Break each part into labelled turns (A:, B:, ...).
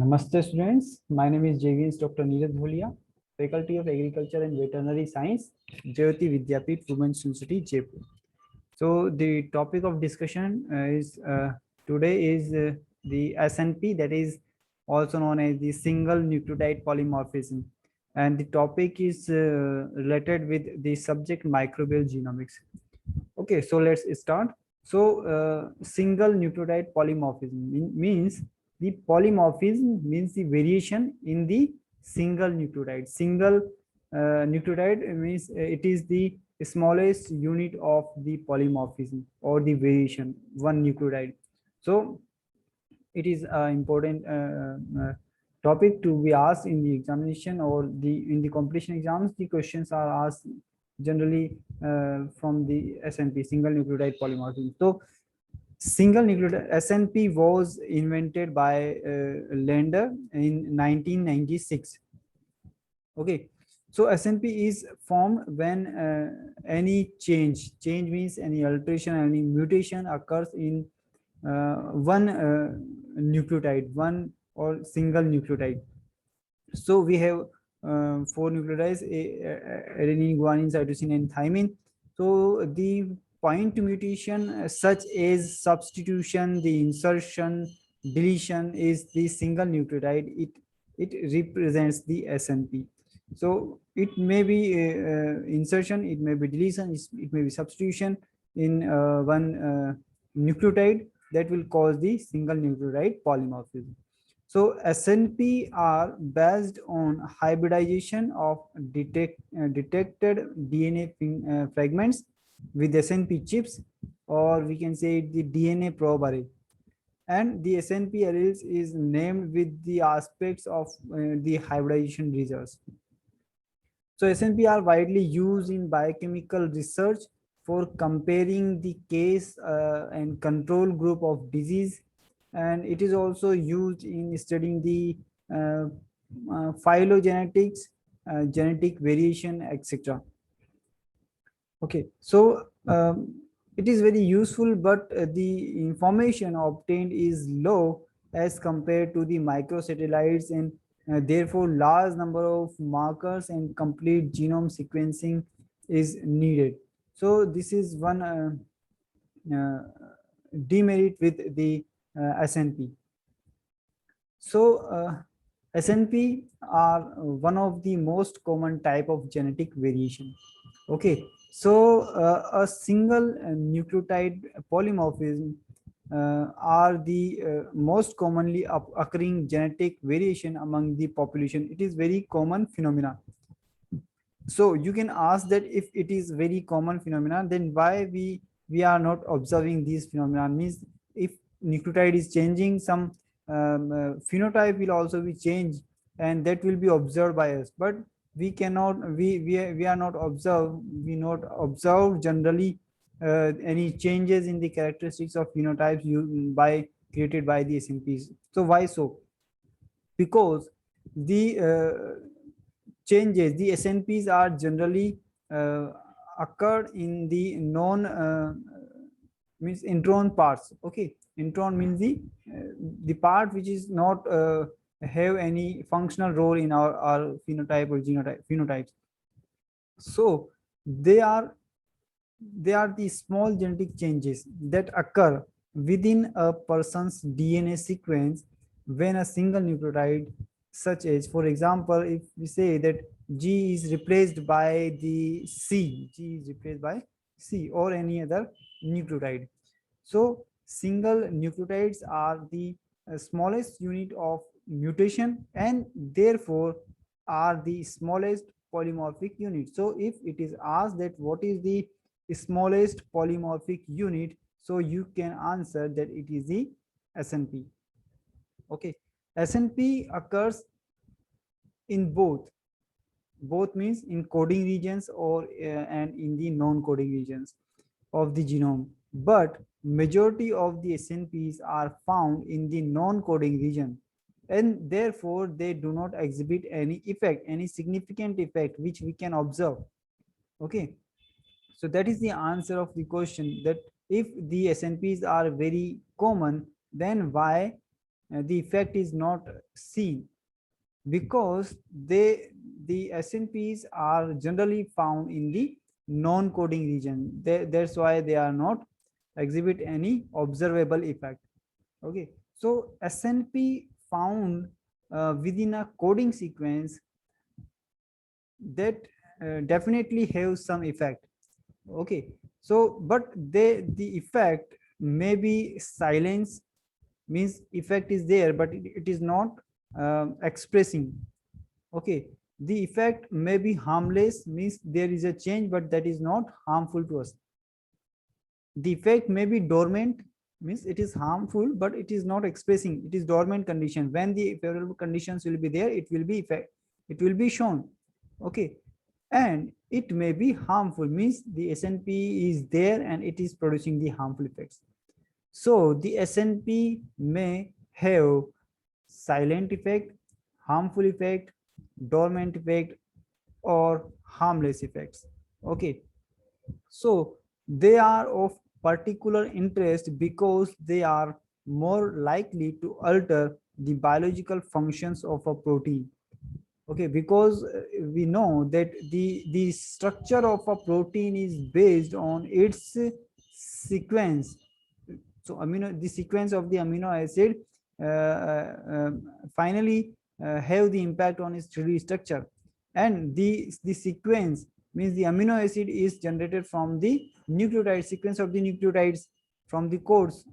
A: Namaste students, my name is JVS Dr. Neeraj Bhulia, Faculty of Agriculture and Veterinary Science, Jayoti Vidyapeeth Women's University, Jaipur. So the topic of discussion is today is the SNP, that is also known as the single nucleotide polymorphism, and the topic is related with the subject microbial genomics. Okay, so let's start. So single nucleotide polymorphism means the polymorphism means the variation in the single nucleotide. Single nucleotide means it is the smallest unit of the polymorphism or the variation, one nucleotide. So it is an important topic to be asked in the examination or the in the competition exams. The questions are asked generally from the SNP, single nucleotide polymorphism. So single nucleotide SNP was invented by Lander in 1996. Okay, so SNP is formed when any change means any alteration, any mutation occurs in one nucleotide, one or single nucleotide. So we have four nucleotides: adenine, guanine, cytosine, and thymine. So the point mutation, such as substitution, the insertion, deletion, is the single nucleotide. It represents the SNP. So it may be insertion, it may be deletion, it may be substitution in one nucleotide that will cause the single nucleotide polymorphism. So SNP are based on hybridization of detected DNA fragments with SNP chips, or we can say the DNA probe array. And the SNP alleles is named with the aspects of the hybridization results. So SNP are widely used in biochemical research for comparing the case and control group of disease, and it is also used in studying the phylogenetics, genetic variation, etc. Okay, so it is very useful, but the information obtained is low as compared to the microsatellites, and therefore large number of markers and complete genome sequencing is needed. So this is one uh, demerit with the SNP. So SNP are one of the most common type of genetic variation. Okay, so a single nucleotide polymorphism are the most commonly occurring genetic variation among the population. It is very common phenomena. So you can ask that if it is very common phenomena, then why we are not observing these phenomena? Means if nucleotide is changing, some phenotype will also be changed, and that will be observed by us. But we cannot, we are not observe, we not observe generally any changes in the characteristics of phenotypes you by created by the SNPs. So why so? Because the changes, the SNPs are generally occurred in the non means intron parts. Okay, intron means the part which is not have any functional role in our phenotype or genotype phenotypes. So they are the small genetic changes that occur within a person's DNA sequence when a single nucleotide, such as, for example, if we say that G is replaced by the G is replaced by C or any other nucleotide. So single nucleotides are the smallest unit of mutation, and therefore are the smallest polymorphic unit. So if it is asked that what is the smallest polymorphic unit, so you can answer that it is the SNP. Okay, SNP occurs in both means in coding regions or and in the non-coding regions of the genome, but majority of the SNPs are found in the non-coding region, and therefore they do not exhibit any effect, any significant effect which we can observe. Okay, so that is the answer of the question, that if the SNPs are very common, then why the effect is not seen, because the SNPs are generally found in the non-coding region. That's why they are not exhibit any observable effect. Okay, so SNP found within a coding sequence that definitely have some effect. Okay, so but the effect may be silence, means effect is there but it is not expressing. Okay, the effect may be harmless, means there is a change but that is not harmful to us. The effect may be dormant, means it is harmful but it is not expressing, it is dormant condition. When the favorable conditions will be there, it will be effect, it will be shown. Okay, and it may be harmful, means the SNP is there and it is producing the harmful effects. So the SNP may have silent effect, harmful effect, dormant effect, or harmless effects. Okay, so they are of particular interest because they are more likely to alter the biological functions of a protein. Okay, because we know that the structure of a protein is based on its sequence. So amino, the sequence of the amino acid finally have the impact on its 3D structure, and the sequence means the amino acid is generated from the nucleotide sequence of the nucleotides from the codes.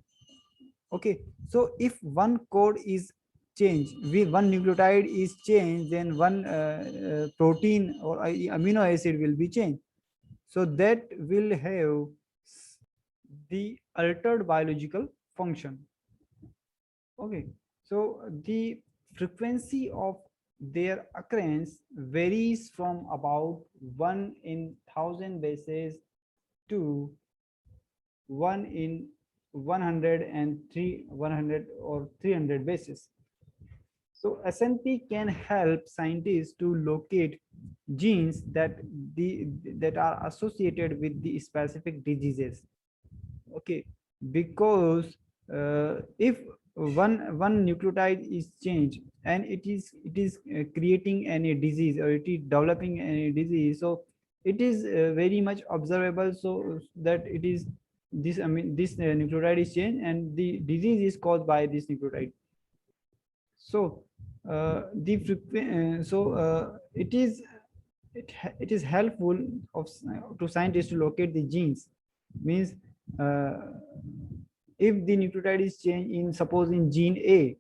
A: Okay, so if one code is changed, one nucleotide is changed, then one protein or amino acid will be changed, so that will have the altered biological function. Okay, so the frequency of their occurrence varies from about 1 in 1000 bases to 1 in 100 or 300 bases. So SNP can help scientists to locate genes that are associated with the specific diseases. Okay, because if one nucleotide is changed and it is creating any disease or it is developing any disease, so it is very much observable, so that it is this, I mean this nucleotide is changed and the disease is caused by this nucleotide. So it is helpful of to scientists to locate the genes, means uh, if the nucleotide is changed in, suppose in gene A,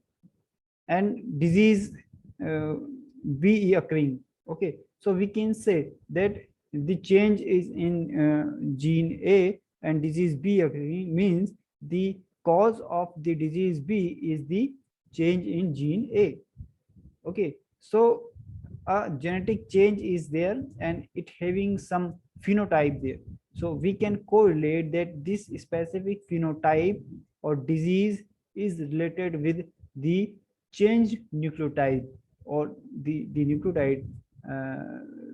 A: and disease uh, B occurring. Okay, so we can say that the change is in gene A and disease B occurring, means the cause of the disease B is the change in gene A. Okay, so a genetic change is there and it having some phenotype there, so we can correlate that this specific phenotype or disease is related with the changed nucleotide, or the nucleotide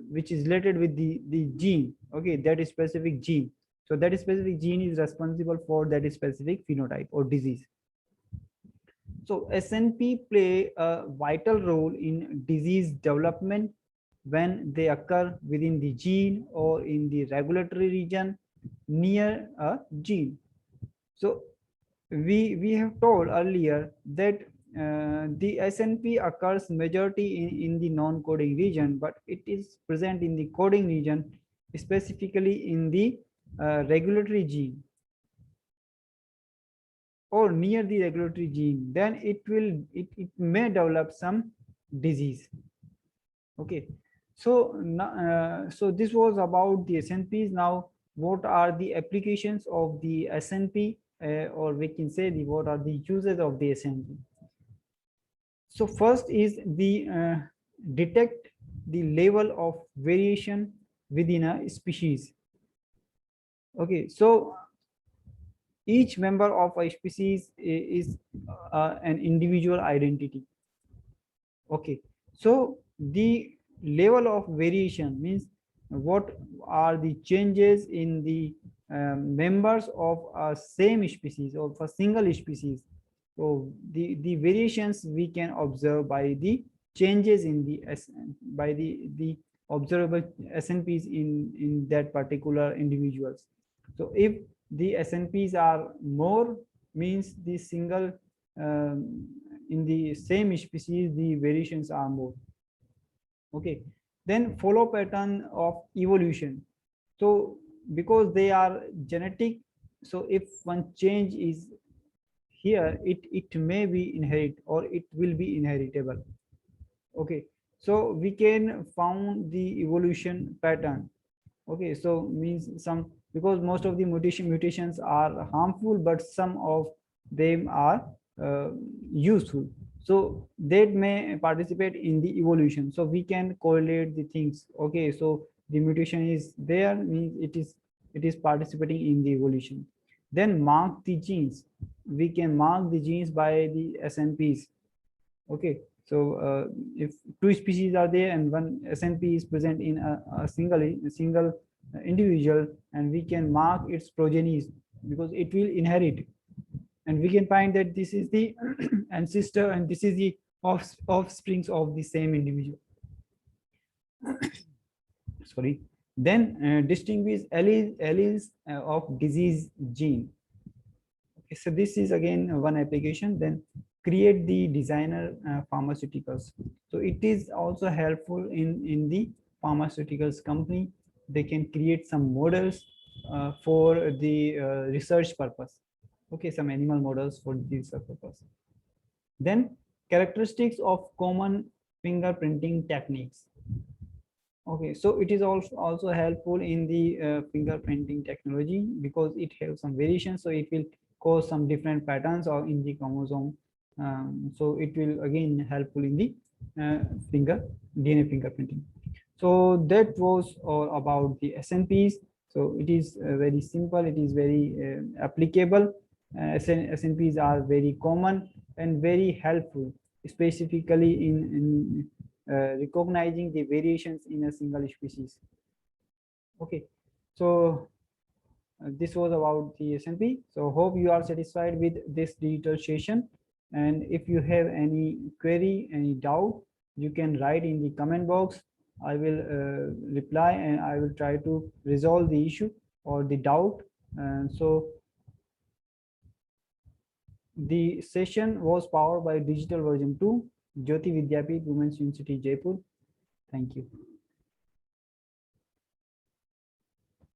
A: which is related with the gene. Okay, that is specific gene, so that specific gene is responsible for that specific phenotype or disease. So SNP play a vital role in disease development when they occur within the gene or in the regulatory region near a gene. So we have told earlier that the SNP occurs majority in the non-coding region, but it is present in the coding region, specifically in the regulatory gene or near the regulatory gene. Then it may develop some disease. Okay, so so this was about the SNPs. Now what are the applications of the SNP, or we can say what are the uses of the SNP. So first is the detect the level of variation within a species. Okay, so each member of a species is an individual identity. Okay, so the level of variation means what are the changes in the members of a same species or of a single species. So the variations we can observe by the changes in the by the observable SNPs in that particular individuals. So if the SNPs are more, means the single in the same species the variations are more. Okay, then follow pattern of evolution. So because they are genetic, so if one change is here, it may be inherit or it will be inheritable. Okay, so we can found the evolution pattern. Okay, so means some, because most of the mutations are harmful, but some of them are uh, useful, so that may participate in the evolution, so we can correlate the things. Okay, so the mutation is there, means it is participating in the evolution. Then mark the genes. We can mark the genes by the SNPs. Okay, so if two species are there and one SNP is present in a single individual, and we can mark its progenies, because it will inherit, and we can find that this is the ancestor and this is the offsprings of the same individual. Sorry. Then distinguish alleles of disease gene. Okay, so this is again one application. Then create the designer pharmaceuticals. So it is also helpful in the pharmaceuticals company. They can create some models for the research purpose. Okay, some animal models for this purpose. Then characteristics of common fingerprinting techniques. Okay, so it is also helpful in the fingerprinting technology, because it has some variation, so it will cause some different patterns or in the chromosome. So it will again helpful in the finger DNA fingerprinting. So that was all about the SNPs. So it is very simple, it is very applicable. SNPs are very common and very helpful, specifically in recognizing the variations in a single species. Okay, so this was about the SNP. So hope you are satisfied with this digital session. And if you have any query, any doubt, you can write in the comment box. I will reply and I will try to resolve the issue or the doubt. So the session was powered by Digital Version 2, Jyoti Vidyapeeth Women's University, Jaipur. Thank you.